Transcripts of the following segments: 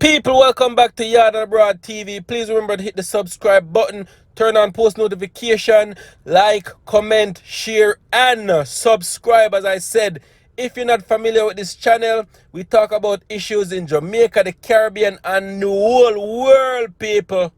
People, welcome back to Yard and Abroad TV. Please remember to hit the subscribe button, turn on post notification, like, comment, share, and subscribe. As I said, if you're not familiar with this channel, we talk about issues in Jamaica, the Caribbean, and the whole world, people.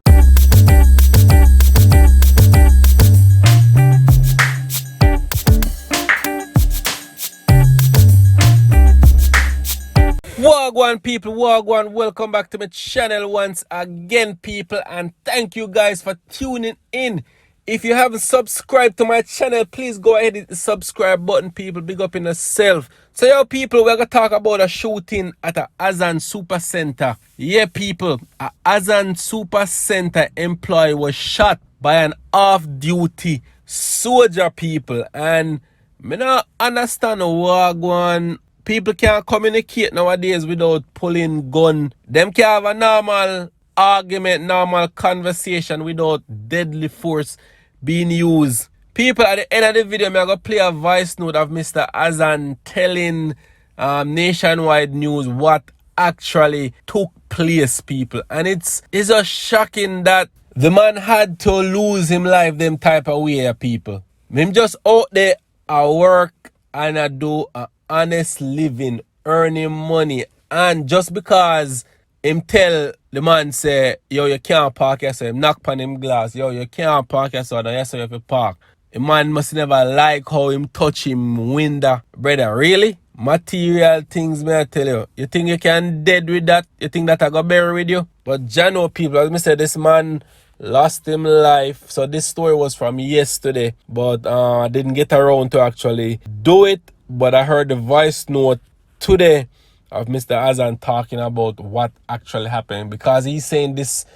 Wagwan people, wagwan, welcome back to my channel once again, people, and thank you guys for tuning in. If you haven't subscribed to my channel, please go ahead and hit the subscribe button, people. Big up in yourself. So yo people, we're gonna talk about a shooting at a Azan Super Center. Yeah people, a Azan Super Center employee was shot by an off-duty soldier, people, and me not understand wagwan. People can't communicate nowadays without pulling gun. Them can't have a normal argument, normal conversation without deadly force being used. People, at the end of the video, I'm going to play a voice note of Mr. Azan telling nationwide news what actually took place, people. And it's just shocking that the man had to lose him life them type of way, people. Him just out there at work and I do a honest living, earning money, and just because him tell the man say, yo, you can't park here, so him knock on him glass, yo, you can't park here, so yes, so you have to park. The man must never like how him touch him window. Brother, really? Material things, may I tell you. You think you can dead with that? You think that I go bury with you? But Jano people, as I said, this man lost him life. So this story was from yesterday, but I didn't get around to actually do it. But I heard the voice note today of Mr. Azan talking about what actually happened, because he's saying this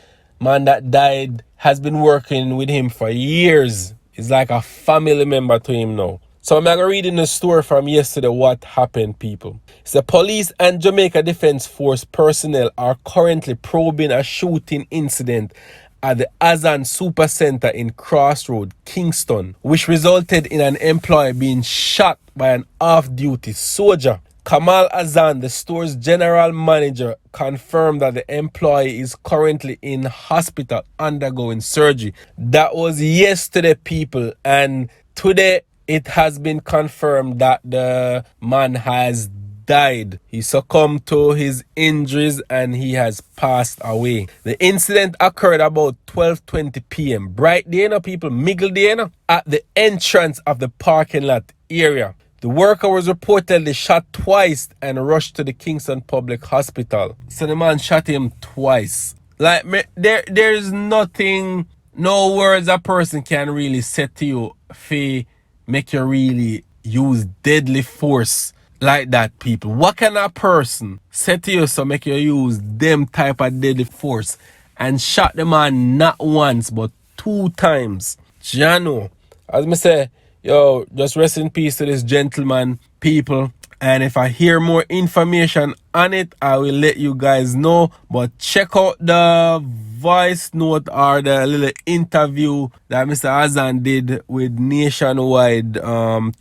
man that died has been working with him for years. He's like a family member to him now. So I'm going to read in the story from yesterday what happened, people. It's the police and Jamaica Defense Force personnel are currently probing a shooting incident at the Azan Super Center in Crossroad, Kingston, which resulted in an employee being shot by an off-duty soldier. Kamal Azan, the store's general manager, confirmed that the employee is currently in hospital undergoing surgery. That was yesterday, people, and today it has been confirmed that the man has died. He succumbed to his injuries and he has passed away. The incident occurred about 12:20 p.m. Bright day, people, miggle day, at the entrance of the parking lot area. The worker was reportedly shot twice and rushed to the Kingston Public Hospital. So the man shot him twice. Like, there's nothing, no words a person can really say to you for make you really use deadly force like that, people. What can a person say to you so make you use them type of deadly force and shot the man not once but 2 times? Jano, as me say, yo, just rest in peace to this gentleman, people. And if I hear more information on it, I will let you guys know. But check out the voice note or the little interview that Mr. Azan did with Nationwide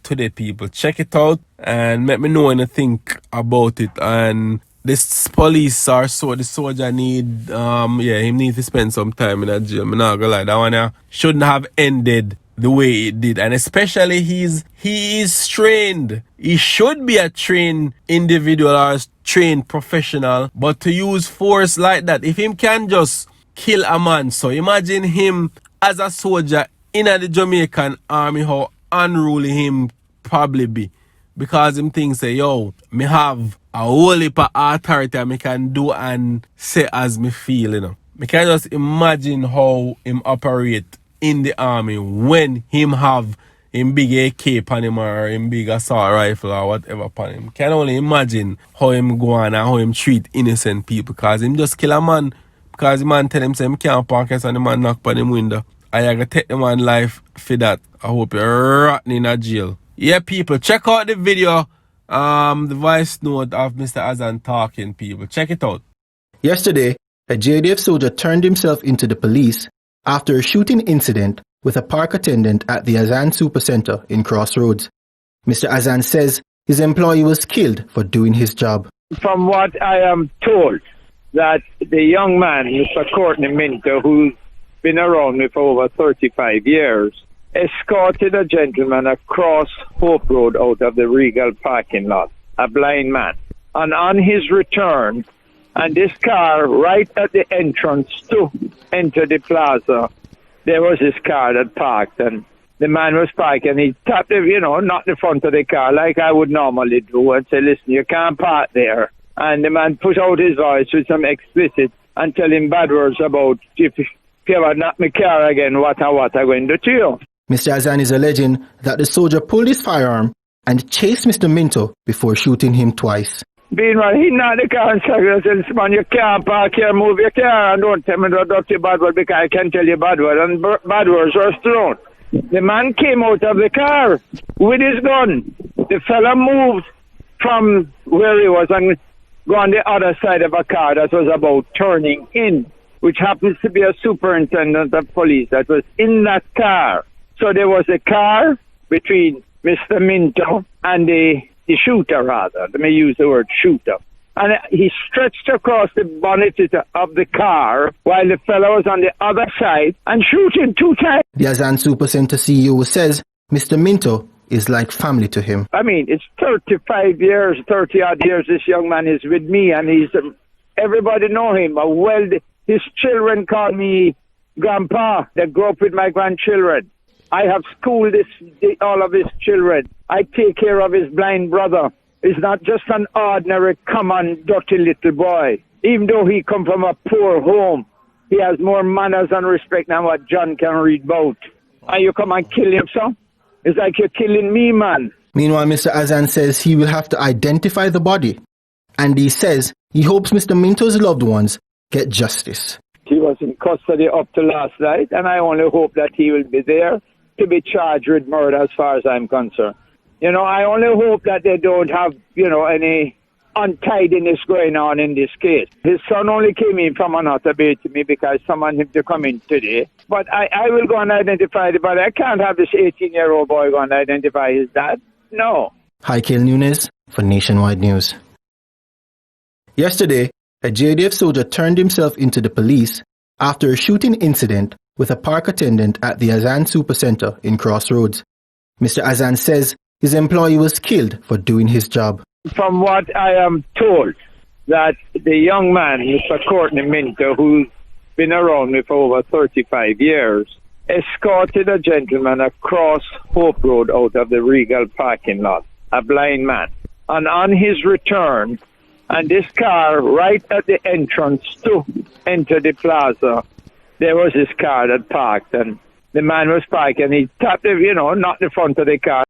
today, people. Check it out and let me know what you think about it. And this police or so the soldier need he needs to spend some time in a jail. I'm not gonna lie, that one shouldn't have ended the way it did. And especially he is trained. He should be a trained individual or a trained professional, but to use force like that, if him can just kill a man, so imagine him as a soldier in the Jamaican army, how unruly him probably be, because him thinks say, yo, me have a whole heap of authority and me can do and say as me feel, you know. Me can just imagine how him operate in the army when him have him big AK upon him or him big assault rifle or whatever upon him. Can only imagine how him go on and how him treat innocent people, because him just kill a man because the man tell him say him can't park and the man knock on him window. And you gotta take the man life for that. I hope you're rotten in a jail. Yeah, people, check out the video, the voice note of Mr. Azan talking, people. Check it out. Yesterday, a JDF soldier turned himself into the police after a shooting incident with a park attendant at the Azan Super Center in Crossroads. Mr. Azan says his employee was killed for doing his job. From what I am told, that the young man, Mr. Courtney Minter, who's been around me for over 35 years, escorted a gentleman across Hope Road out of the Regal parking lot, a blind man. And on his return, and this car right at the entrance to enter the plaza, there was this car that parked, and the man was parked, and he tapped it, not the front of the car like I would normally do, and say, listen, you can't park there. And the man put out his voice with some explicit and tell him bad words about, if you ever knock my car again, what I'm going to do to you. Mr. Azan is alleging that the soldier pulled his firearm and chased Mr. Minto before shooting him twice. Being right, he knocked the car and said, man, you can't park here, move your car, and don't tell me to adopt your bad word because I can tell you bad word, and bad words were thrown. The man came out of the car with his gun. The fella moved from where he was and go on the other side of a car that was about turning in, which happens to be a superintendent of police that was in that car. So there was a car between Mr. Minto and the shooter, rather. Let me use the word shooter. And he stretched across the bonnet of the car while the fellow was on the other side and shooting 2 times. The Azan Supercenter CEO says Mr. Minto is like family to him. I mean, it's 35 years, 30-odd years this young man is with me, and he's everybody know him. Well, his children call me Grandpa. They grew up with my grandchildren. I have schooled all of his children. I take care of his blind brother. He's not just an ordinary, common, dirty little boy. Even though he come from a poor home, he has more manners and respect than what John can read about. And you come and kill him, son? It's like you're killing me, man. Meanwhile, Mr. Azan says he will have to identify the body. And he says he hopes Mr. Minto's loved ones get justice. He was in custody up to last night, and I only hope that he will be there to be charged with murder as far as I'm concerned. I only hope that they don't have, any untidiness going on in this case. His son only came in from another bay to me because someone had to come in today. But I will go and identify the body. I can't have this 18-year-old boy go and identify his dad. No. Haikil Nunes for Nationwide News. Yesterday, a JDF soldier turned himself into the police after a shooting incident with a park attendant at the Azan Supercenter in Crossroads. Mr. Azan says his employee was killed for doing his job. From what I am told, that the young man, Mr. Courtney Minter, who's been around me for over 35 years, escorted a gentleman across Hope Road out of the Regal parking lot, a blind man. And on his return, and this car right at the entrance to enter the plaza, there was this car that parked, and the man was parked, and he tapped it, not the front of the car.